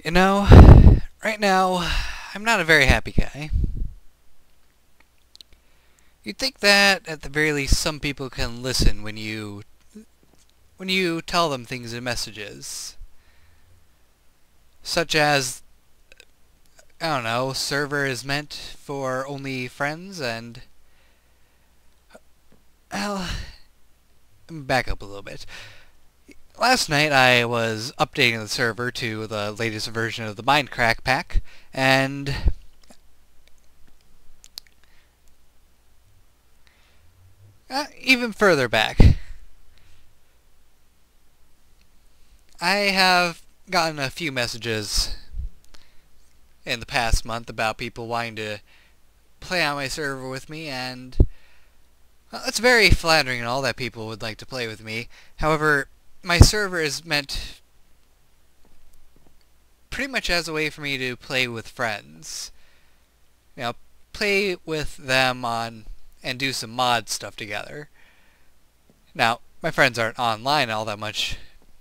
You know, right now, I'm not a very happy guy. You'd think that, at the very least, some people can listen when you tell them things in messages. Such as, I don't know, server is meant for only friends and... Well, back up a little bit. Last night I was updating the server to the latest version of the Minecraft pack, and even further back, I have gotten a few messages in the past month about people wanting to play on my server with me, and it's very flattering and all that people would like to play with me. However, my server is meant pretty much as a way for me to play with friends. You know, play with them on and do some mod stuff together. Now, my friends aren't online all that much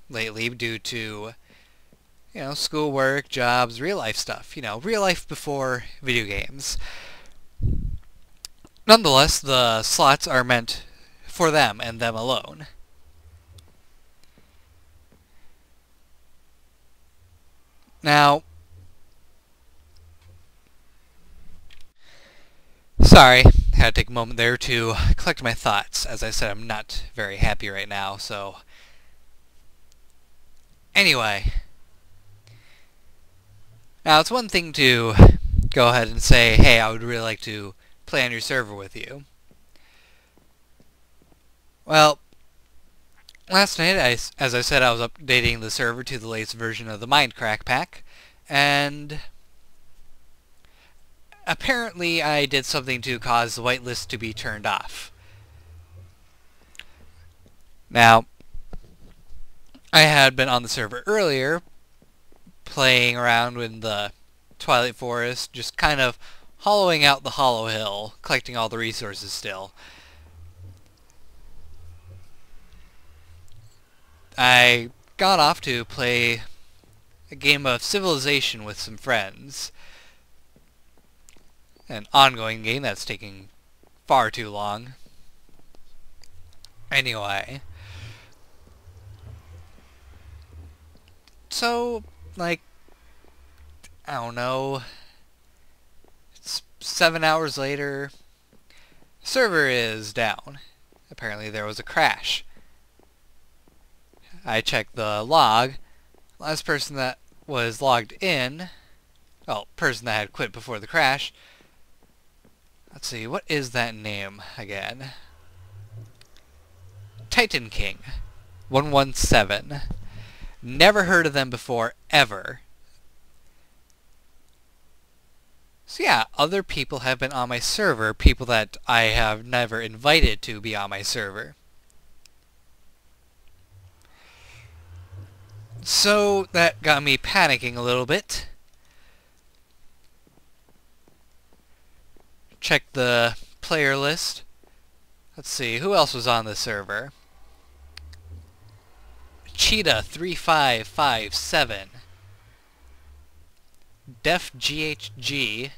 lately due to, schoolwork, jobs, real life stuff. Real life before video games. Nonetheless, the slots are meant for them and them alone. Now, sorry, had to take a moment there to collect my thoughts. As I said, I'm not very happy right now, so... Anyway. Now, it's one thing to go ahead and say, hey, I would really like to play on your server with you. Well, last night, as I said, I was updating the server to the latest version of the Minecraft pack, and apparently I did something to cause the whitelist to be turned off. Now, I had been on the server earlier, playing around in the Twilight Forest, just kind of hollowing out the Hollow Hill, collecting all the resources still. I got off to play a game of Civilization with some friends. An ongoing game that's taking far too long. Anyway. So, I don't know, it's 7 hours later, server is down. Apparently there was a crash. I checked the log. Last person that was logged in, well, person that had quit before the crash. Let's see, what is that name again? Titan King 117. Never heard of them before, ever. So yeah, other people have been on my server, people that I have never invited to be on my server. So that got me panicking a little bit. Check the player list. Let's see, who else was on the server? Cheetah 3557. Def GHG.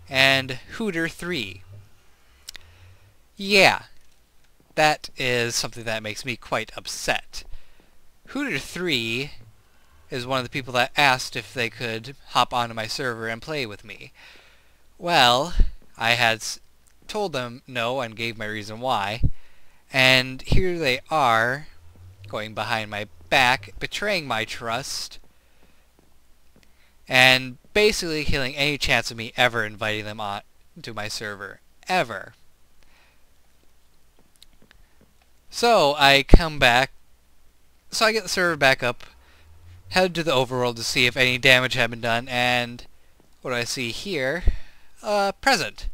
And Hooter 3. Yeah, that is something that makes me quite upset. Hooter 3 is one of the people that asked if they could hop onto my server and play with me. Well, I had told them no and gave my reason why, and here they are, going behind my back, betraying my trust, and basically killing any chance of me ever inviting them on to my server. Ever. So I come back, so I get the server back up, head to the overworld to see if any damage had been done, and what do I see here? Present.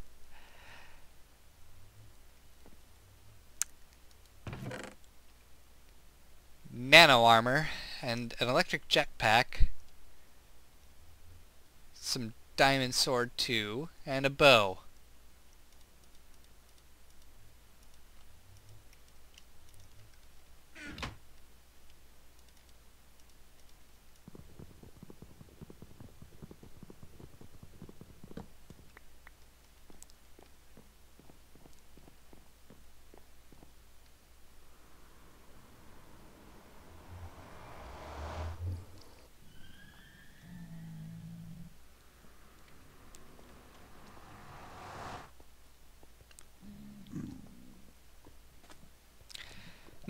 Nano armor, and an electric jetpack, some diamond sword too, and a bow.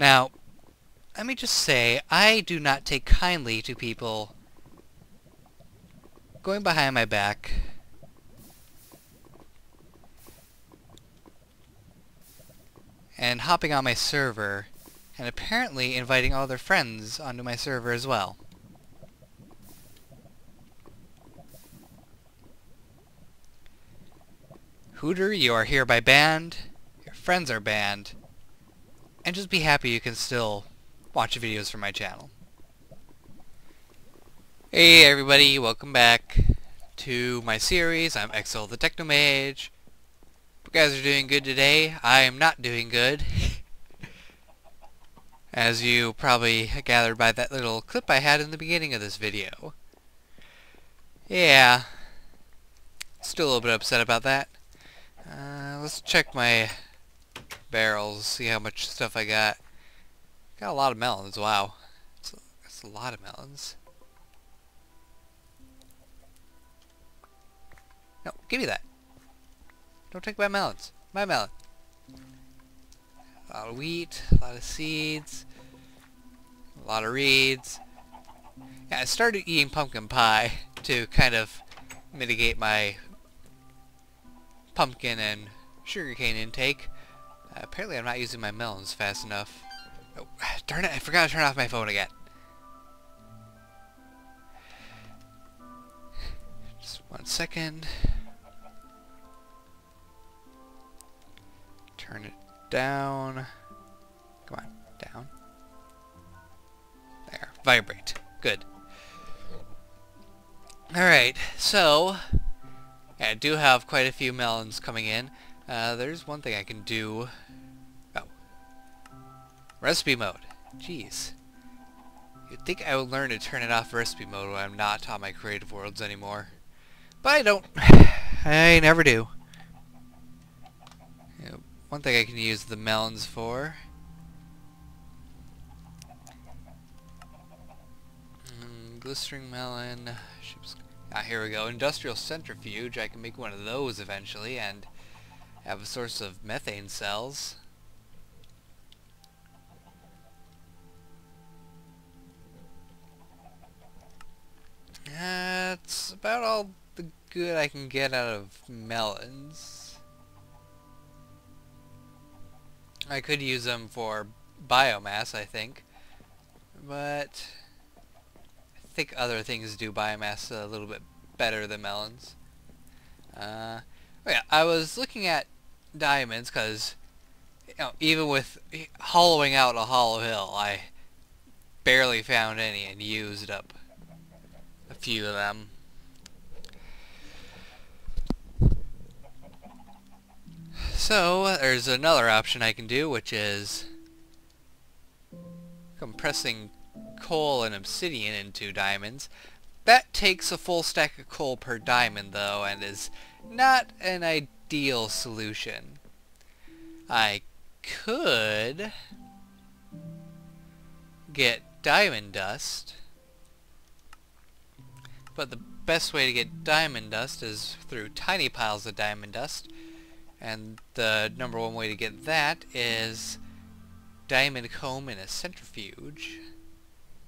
Now, let me just say, I do not take kindly to people going behind my back and hopping on my server and apparently inviting all their friends onto my server as well. Hooter, you are hereby banned, your friends are banned, and just be happy you can still watch videos from my channel. Hey everybody, welcome back to my series. I'm Exel the Techno Mage. You guys are doing good today. I am not doing good. As you probably gathered by that little clip I had in the beginning of this video. Yeah, still a little bit upset about that. Let's check my barrels, see how much stuff I got. Got a lot of melons, wow. That's a lot of melons. No, give me that. Don't take my melons. My melon. A lot of wheat, a lot of seeds, a lot of reeds. Yeah, I started eating pumpkin pie to kind of mitigate my pumpkin and sugarcane intake. Apparently I'm not using my melons fast enough. Oh, darn it, I forgot to turn off my phone again. Just 1 second. Turn it down. Come on, down. There, vibrate. Good. Alright, so yeah, I do have quite a few melons coming in. There's one thing I can do. Oh. Recipe mode. Jeez. You'd think I would learn to turn it off recipe mode when I'm not on my creative worlds anymore. But I don't. I never do. You know, one thing I can use the melons for. Glistering melon. Here we go. Industrial centrifuge. I can make one of those eventually and have a source of methane cells. That's about all the good I can get out of melons. I could use them for biomass, I think. But I think other things do biomass a little bit better than melons. Oh yeah, I was looking at diamonds because, you know, even with hollowing out a hollow hill, I barely found any and used up a few of them. So there's another option I can do, which is compressing coal and obsidian into diamonds. That takes a full stack of coal per diamond though, and is not an ideal solution. I could get diamond dust, but the best way to get diamond dust is through tiny piles of diamond dust, and the #1 way to get that is diamond comb in a centrifuge.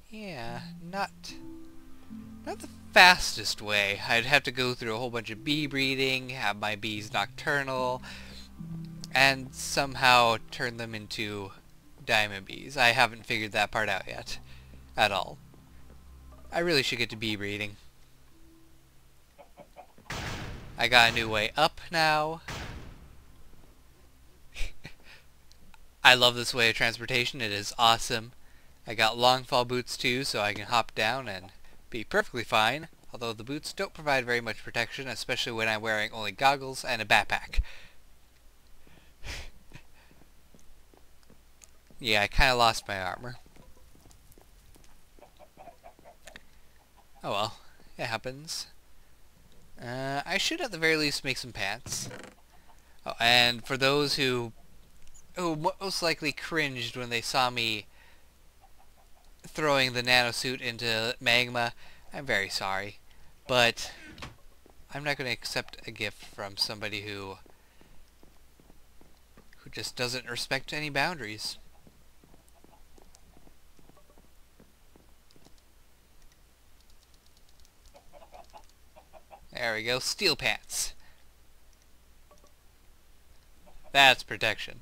Yeah, not the fastest way. I'd have to go through a whole bunch of bee breeding, have my bees nocturnal, and somehow turn them into diamond bees. I haven't figured that part out yet. At all. I really should get to bee breeding. I got a new way up now. I love this way of transportation. It is awesome. I got long fall boots too, so I can hop down and be perfectly fine. Although the boots don't provide very much protection, especially when I'm wearing only goggles and a backpack. Yeah, I kind of lost my armor. Oh well, it happens. I should at the very least make some pants. Oh, and for those who most likely cringed when they saw me throwing the nanosuit into magma, I'm very sorry. But I'm not going to accept a gift from somebody who just doesn't respect any boundaries. There we go. Steel pants. That's protection.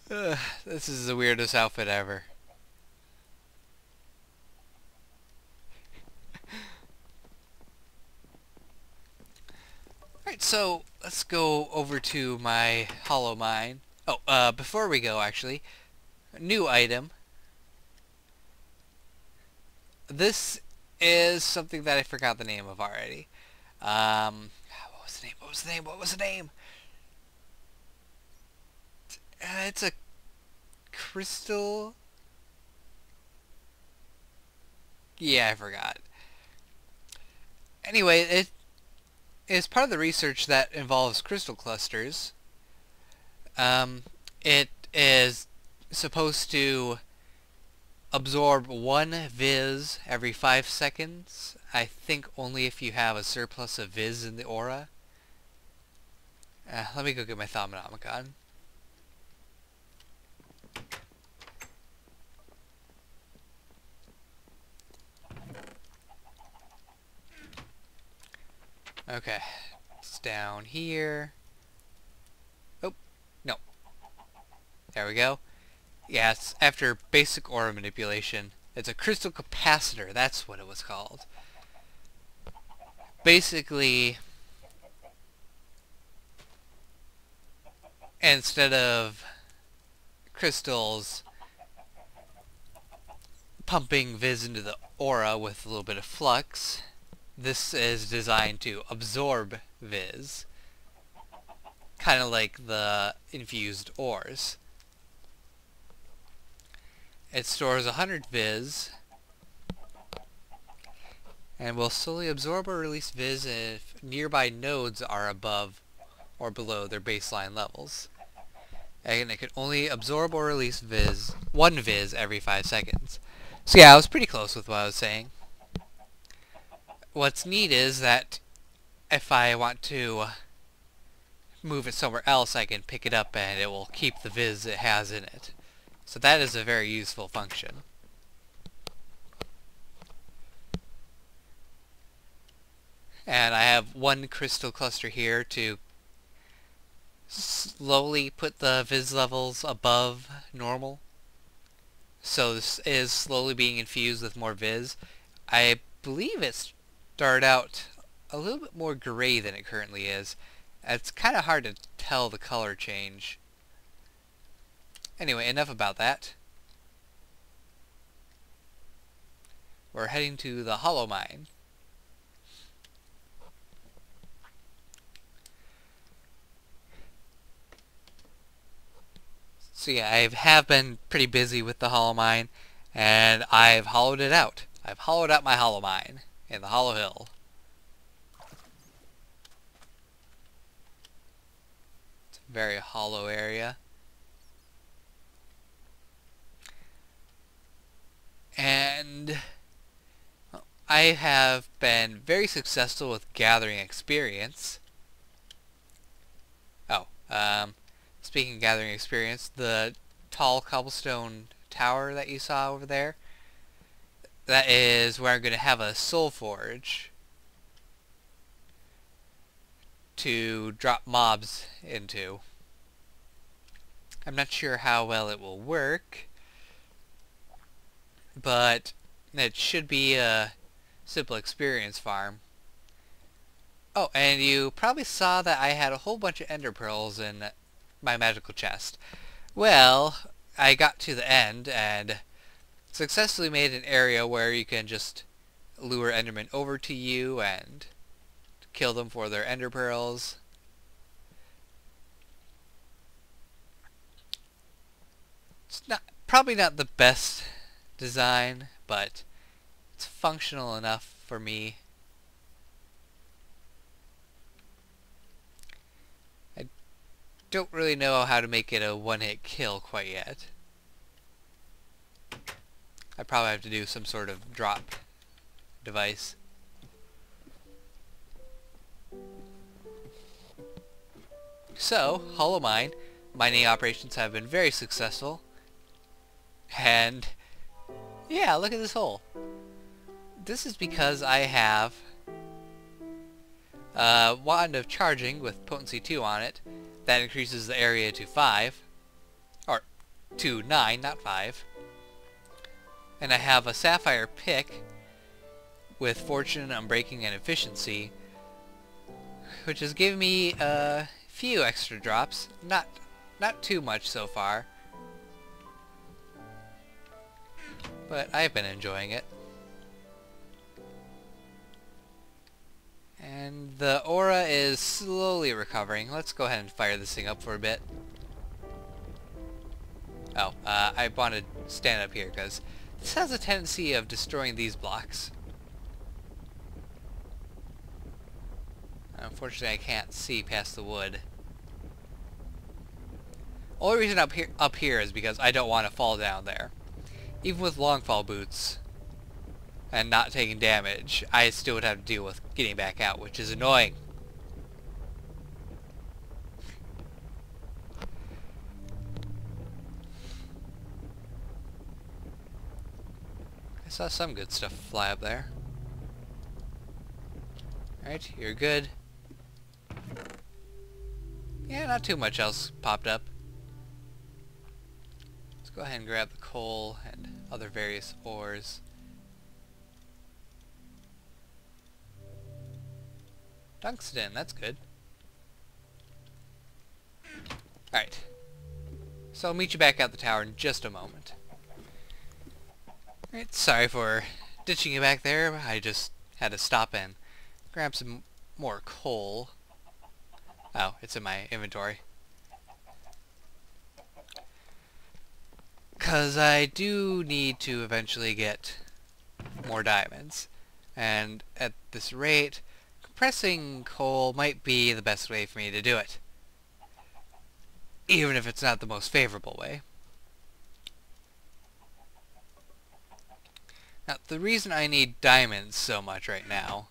This is the weirdest outfit ever. Alright, so let's go over to my hollow mine. Oh, before we go, actually, new item. This is something that I forgot the name of already. What was the name? What was the name? What was the name? It's a crystal. Yeah, I forgot. Anyway, it is part of the research that involves crystal clusters. It is supposed to absorb 1 viz every 5 seconds. I think only if you have a surplus of viz in the aura. Let me go get my Thaumanomicon. Okay, it's down here. Oh, no. There we go. Yeah, it's after basic aura manipulation. It's a crystal capacitor, that's what it was called. Basically, instead of crystals pumping viz into the aura with a little bit of flux, this is designed to absorb viz, kind of like the infused ores. It stores 100 viz and will slowly absorb or release viz if nearby nodes are above or below their baseline levels. And it can only absorb or release 1 viz every 5 seconds. So yeah, I was pretty close with what I was saying. What's neat is that if I want to move it somewhere else, I can pick it up and it will keep the viz it has in it. So that is a very useful function. And I have 1 crystal cluster here to slowly put the viz levels above normal. So this is slowly being infused with more viz. I believe it started out a little bit more gray than it currently is. It's kind of hard to tell the color change. Anyway, enough about that. We're heading to the hollow mine. So yeah, I have been pretty busy with the hollow mine, and I've hollowed it out. I've hollowed out my hollow mine in the hollow hill. It's a very hollow area. And I have been very successful with gathering experience. Oh, speaking of gathering experience, the tall cobblestone tower that you saw over there, that is where I'm going to have a soul forge to drop mobs into. I'm not sure how well it will work, but it should be a simple experience farm. Oh, and you probably saw that I had a whole bunch of ender pearls in my magical chest. Well, I got to the end and successfully made an area where you can just lure endermen over to you and kill them for their ender pearls. It's probably not the best design, but it's functional enough for me. I don't really know how to make it a one-hit kill quite yet. I probably have to do some sort of drop device. So, hollow mine. Mining operations have been very successful. And yeah, look at this hole. This is because I have Wand of Charging with potency 2 on it. That increases the area to 5. Or to 9, not 5. And I have a Sapphire Pick with Fortune, Unbreaking, and Efficiency, which has given me a few extra drops. Not too much so far, but I've been enjoying it. And the aura is slowly recovering. Let's go ahead and fire this thing up for a bit. Oh, I want to stand up here because this has a tendency of destroying these blocks. Unfortunately, I can't see past the wood. Only reason up here is because I don't want to fall down there. Even with long fall boots and not taking damage, I still would have to deal with getting back out, which is annoying. I saw some good stuff fly up there. Alright, you're good. Yeah, not too much else popped up. Let's go ahead and grab the coal and other various ores. Tungsten, that's good. Alright. So I'll meet you back at the tower in just a moment. Alright, sorry for ditching you back there. I just had to stop in. Grab some more coal. Oh, it's in my inventory. Because I do need to eventually get more diamonds. And at this rate, compressing coal might be the best way for me to do it. Even if it's not the most favorable way. Now, the reason I need diamonds so much right now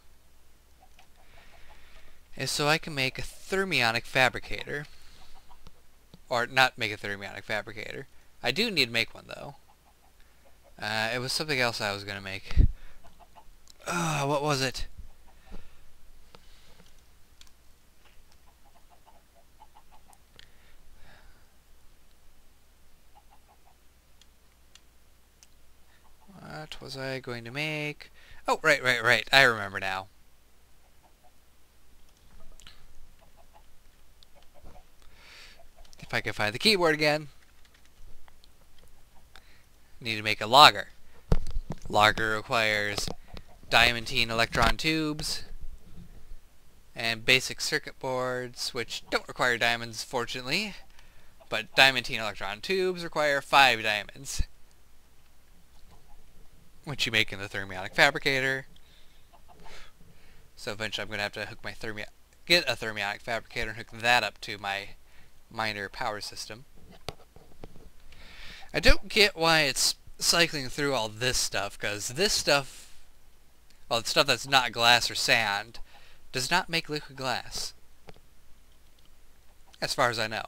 is so I can make a thermionic fabricator. Or not make a thermionic fabricator. I do need to make one though. It was something else I was going to make. What was it? What was I going to make? Oh, right. I remember now. If I can find the keyboard again. Need to make a logger. Logger requires diamantine electron tubes and basic circuit boards, which don't require diamonds, fortunately, but diamantine electron tubes require 5 diamonds, which you make in the thermionic fabricator. So eventually I'm going to have to hook my get a thermionic fabricator and hook that up to my miner power system. I don't get why it's cycling through all this stuff, because this stuff, well, the stuff that's not glass or sand, does not make liquid glass. As far as I know.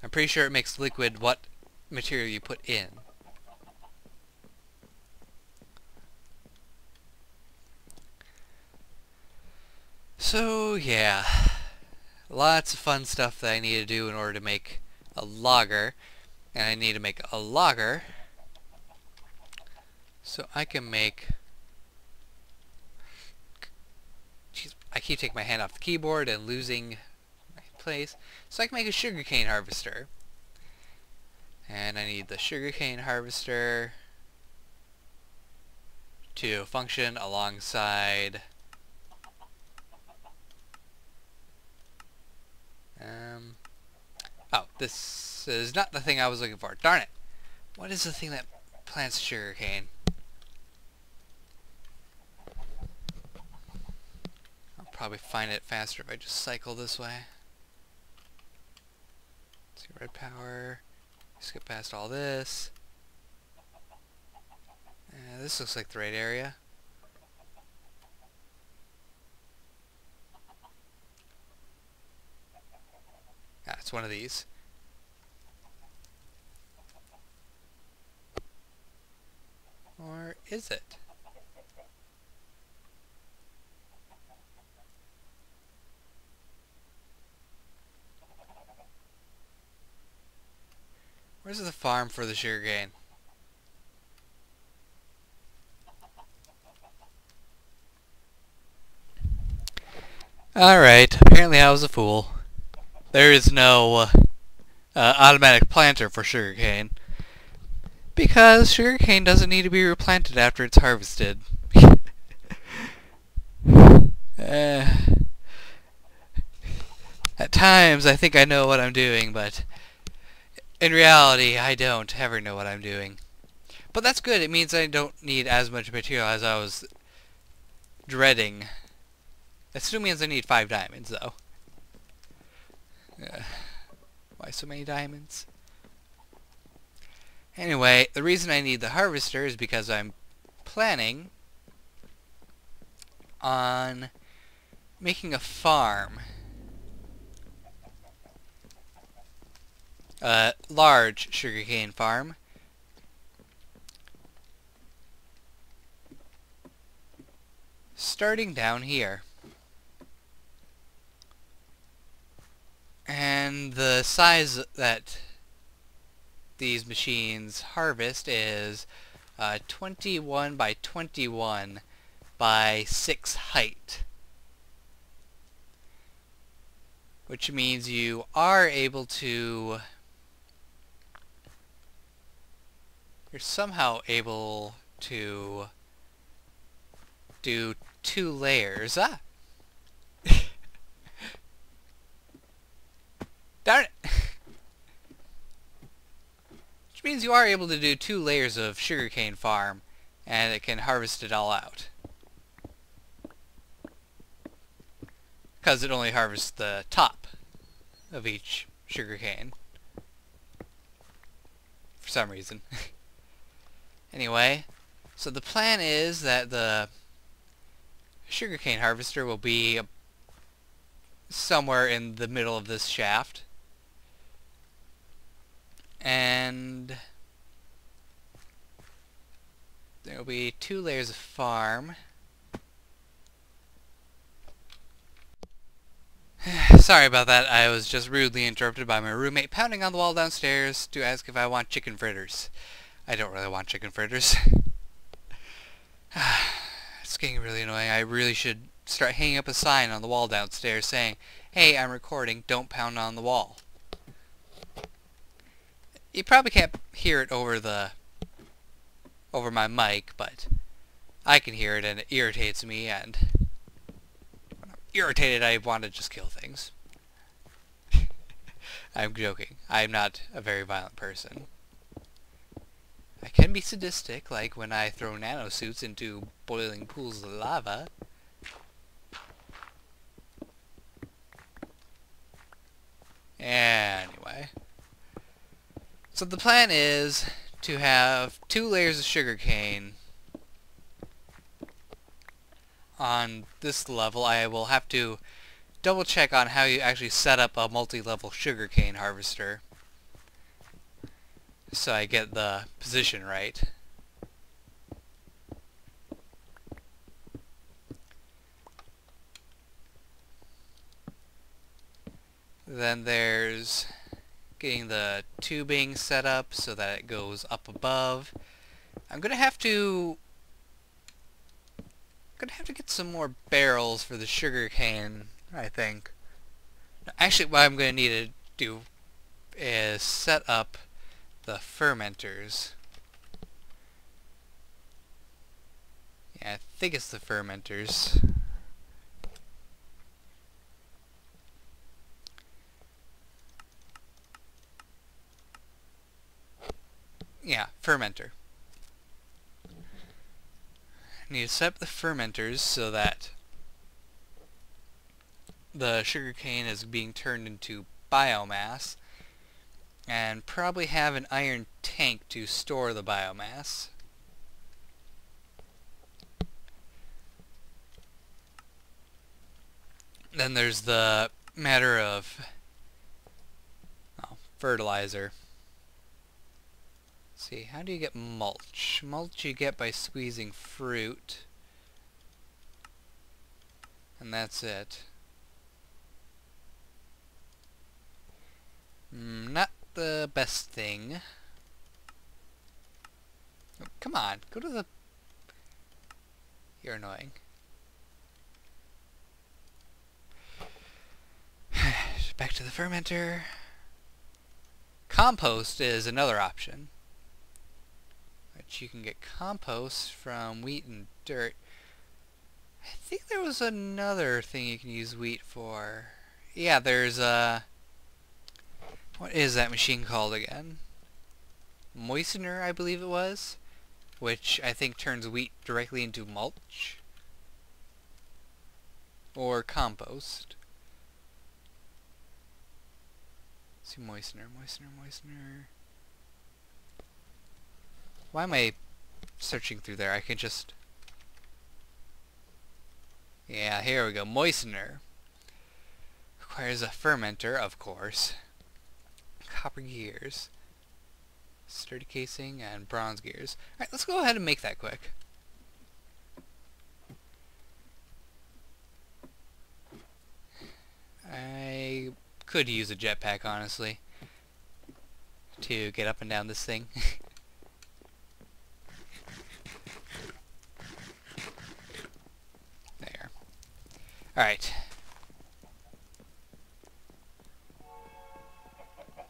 I'm pretty sure it makes liquid what material you put in. So, yeah. Lots of fun stuff that I need to do in order to make a logger. And I need to make a logger so I can make... Jeez, I keep taking my hand off the keyboard and losing my place. So I can make a sugarcane harvester. And I need the sugarcane harvester to function alongside... Oh, this is not the thing I was looking for. Darn it. What is the thing that plants sugarcane? I'll probably find it faster if I just cycle this way. Let's see, red power. Skip past all this. This looks like the right area. Ah, it's one of these. Or is it? Where's the farm for the sugarcane? Alright, apparently I was a fool. There is no automatic planter for sugarcane. Because sugarcane doesn't need to be replanted after it's harvested. At times I think I know what I'm doing, but in reality I don't ever know what I'm doing. But that's good, it means I don't need as much material as I was dreading. That still means I need 5 diamonds, though. Why so many diamonds? Anyway, the reason I need the harvester is because I'm planning on making a farm. A large sugarcane farm. Starting down here. And the size that these machines harvest is 21 by 21 by 6 height. Which means you are able to... You're somehow able to do 2 layers. Ah! Darn it! Which means you are able to do 2 layers of sugarcane farm, and it can harvest it all out. Because it only harvests the top of each sugarcane. For some reason. Anyway, so the plan is that the sugarcane harvester will be somewhere in the middle of this shaft. And there will be 2 layers of farm. Sorry about that, I was just rudely interrupted by my roommate pounding on the wall downstairs to ask if I want chicken fritters. I don't really want chicken fritters. It's getting really annoying. I really should start hanging up a sign on the wall downstairs saying, "Hey, I'm recording, don't pound on the wall." You probably can't hear it over my mic, but I can hear it and it irritates me, and when I'm irritated I want to just kill things. I'm joking. I'm not a very violent person. I can be sadistic, like when I throw nanosuits into boiling pools of lava. Anyway. So the plan is to have 2 layers of sugarcane on this level. I will have to double check on how you actually set up a multi-level sugarcane harvester so I get the position right. Then there's getting the tubing set up so that it goes up above. I'm gonna have to get some more barrels for the sugarcane, I think. Actually, what I'm gonna need to do is set up the fermenters. Yeah, I think it's the fermenters. Yeah, fermenter. I need to set up the fermenters so that the sugarcane is being turned into biomass, and probably have an iron tank to store the biomass. Then there's the matter of fertilizer. Let's see, how do you get mulch? Mulch you get by squeezing fruit. And that's it. Not the best thing. Come on, go to the... You're annoying. Back to the fermenter. Compost is another option. Which you can get compost from wheat and dirt. I think there was another thing you can use wheat for. Yeah, there's a... What is that machine called again? Moistener, I believe it was. Which I think turns wheat directly into mulch. Or compost. Let's see, moistener. Why am I searching through there? I can just... Yeah, here we go. Moistener. Requires a fermenter, of course. Copper gears. Sturdy casing and bronze gears. Alright, let's go ahead and make that quick. I could use a jetpack, honestly, to get up and down this thing. There. Alright.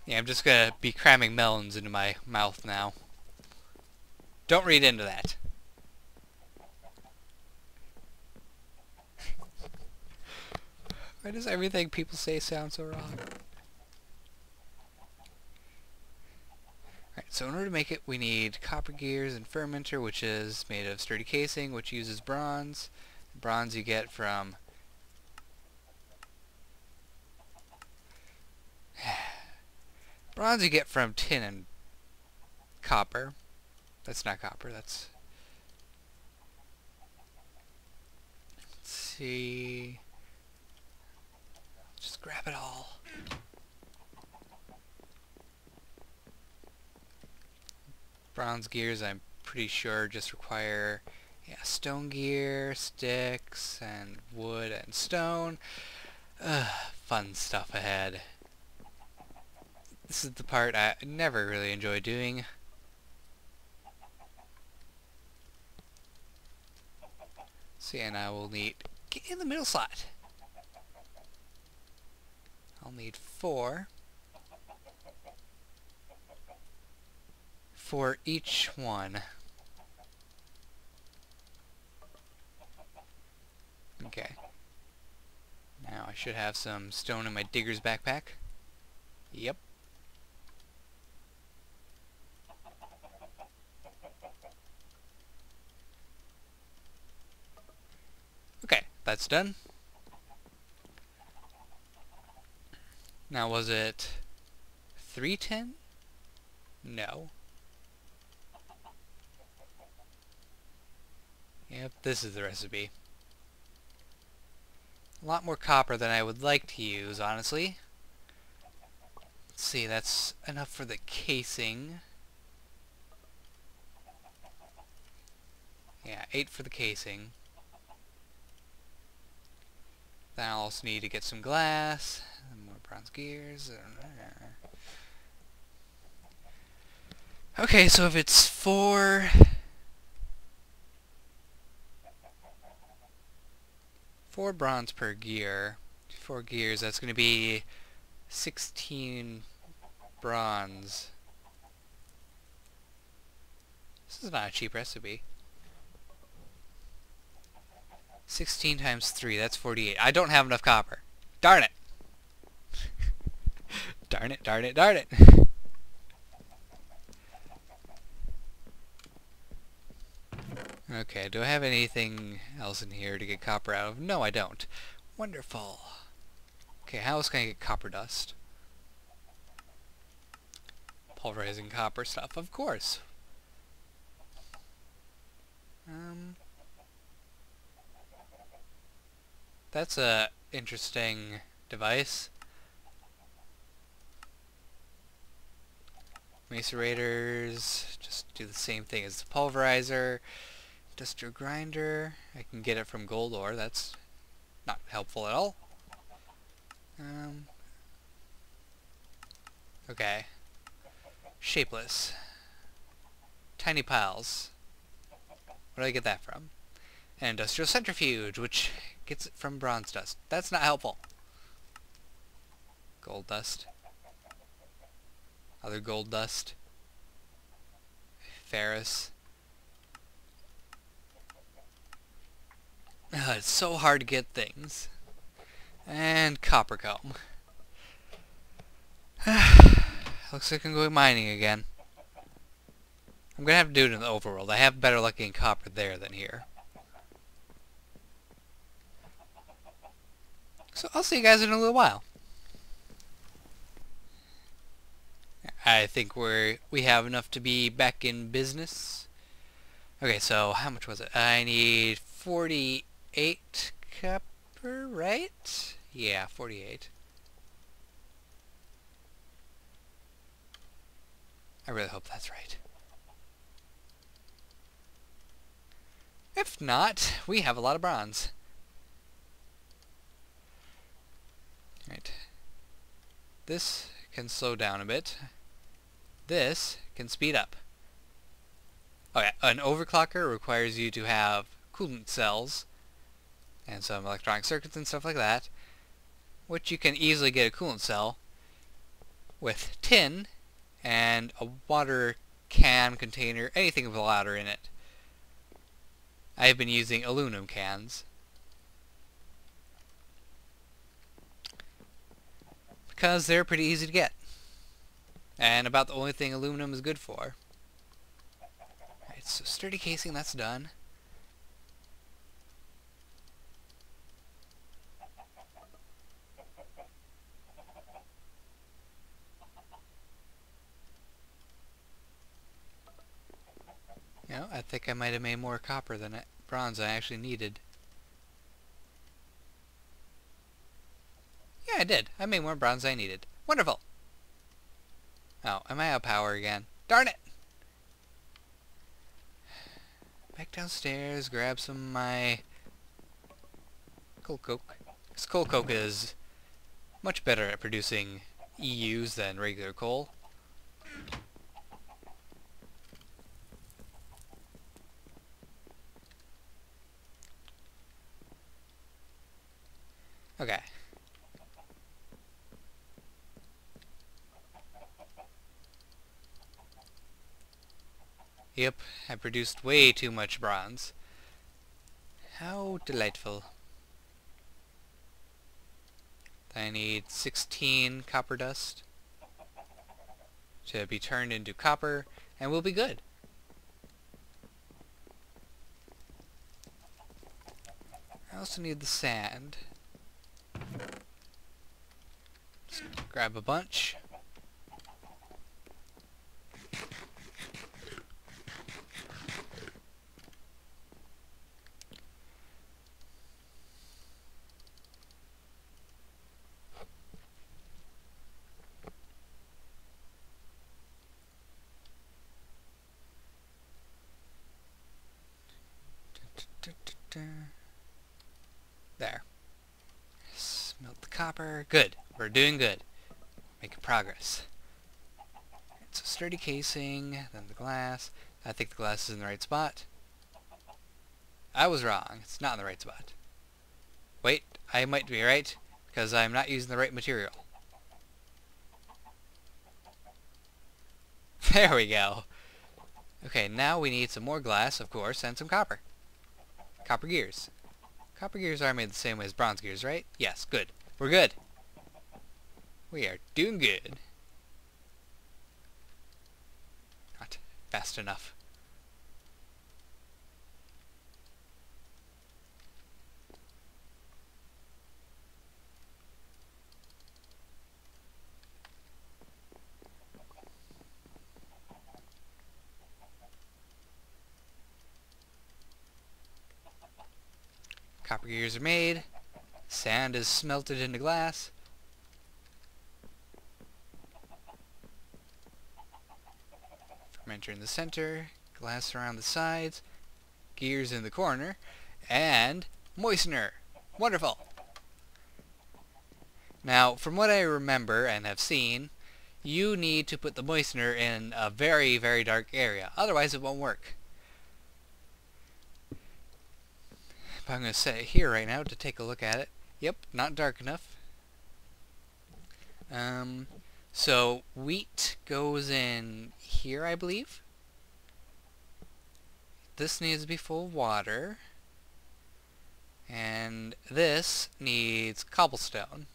Yeah, I'm just gonna be cramming melons into my mouth now. Don't read into that. Why does everything people say sound so wrong? Alright, so in order to make it, we need copper gears and fermenter, which is made of sturdy casing, which uses bronze. Bronze you get from... Bronze you get from tin and copper. That's not copper, that's... Let's see... Just grab it all. Bronze gears, I'm pretty sure, just require stone gear, sticks, and wood and stone. Fun stuff ahead. This is the part I never really enjoy doing. So yeah, now we'll need... Get in the middle slot! I'll need 4 for each one. Okay. Now I should have some stone in my digger's backpack. Yep. Okay, that's done. Now was it 310? No. Yep, this is the recipe. A lot more copper than I would like to use, honestly. Let's see, that's enough for the casing. Yeah, 8 for the casing. Then I'll also need to get some glass, more bronze gears. Okay, so if it's 4 bronze per gear, 4 gears, that's going to be 16 bronze. This is not a cheap recipe. 16 times 3, that's 48. I don't have enough copper. Darn it! Darn it, darn it, darn it! Okay, do I have anything else in here to get copper out of? No, I don't. Wonderful. Okay, how else can I get copper dust? Pulverizing copper stuff, of course. That's a interesting device. Macerators just do the same thing as the pulverizer. Industrial grinder, I can get it from gold ore, that's not helpful at all. Okay. Shapeless. Tiny piles. Where do I get that from? An industrial centrifuge, which gets it from bronze dust. That's not helpful. Gold dust. Other gold dust. Ferrous. It's so hard to get things. And copper comb. Looks like I'm going mining again. I'm gonna have to do it in the overworld. I have better luck getting copper there than here. So I'll see you guys in a little while. I think we have enough to be back in business. Okay, so how much was it? I need 48 copper, right? Yeah, 48. I really hope that's right. If not, we have a lot of bronze. Right. This can slow down a bit. This can speed up. Okay, an overclocker requires you to have coolant cells and some electronic circuits and stuff like that, which you can easily get a coolant cell with tin and a water can container, anything with water in it. I have been using aluminum cans because they're pretty easy to get and about the only thing aluminum is good for. Alright, so sturdy casing, that's done. You know, I think I might have made more copper than bronze I actually needed. Yeah, I did. I made more bronze than I needed. Wonderful! Oh, am I out of power again? Darn it! Back downstairs, grab some of my coal coke. Because coal coke is much better at producing EUs than regular coal. Okay. Yep, I produced way too much bronze. How delightful. I need 16 copper dust to be turned into copper, and we'll be good. I also need the sand. Just grab a bunch. There. Smelt the copper. Good. We're doing good. Making progress. It's a sturdy casing, then the glass. I think the glass is in the right spot. I was wrong. It's not in the right spot. Wait, I might be right, because I'm not using the right material. There we go. Okay, now we need some more glass, of course, and some copper. Copper gears. Copper gears are made the same way as bronze gears, right? Yes, good. We're good. We are doing good. Not fast enough. Copper gears are made. Sand is smelted into glass. Fermenter in the center. Glass around the sides. Gears in the corner. And moistener. Wonderful! Now, from what I remember and have seen, you need to put the moistener in a very, very dark area. Otherwise it won't work. I'm going to set it here right now to take a look at it. Yep, not dark enough. So wheat goes in here, I believe. This needs to be full of water. And this needs cobblestone.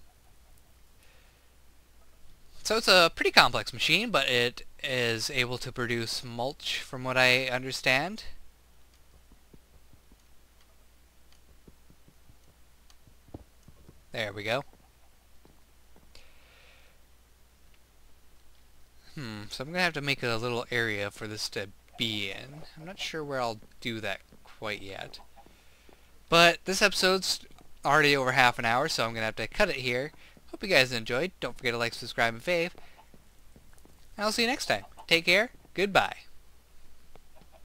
So it's a pretty complex machine, but it is able to produce mulch from what I understand. There we go. So I'm going to have to make a little area for this to be in. I'm not sure where I'll do that quite yet. But this episode's already over half an hour, so I'm going to have to cut it here. Hope you guys enjoyed. Don't forget to like, subscribe, and fave. And I'll see you next time. Take care. Goodbye.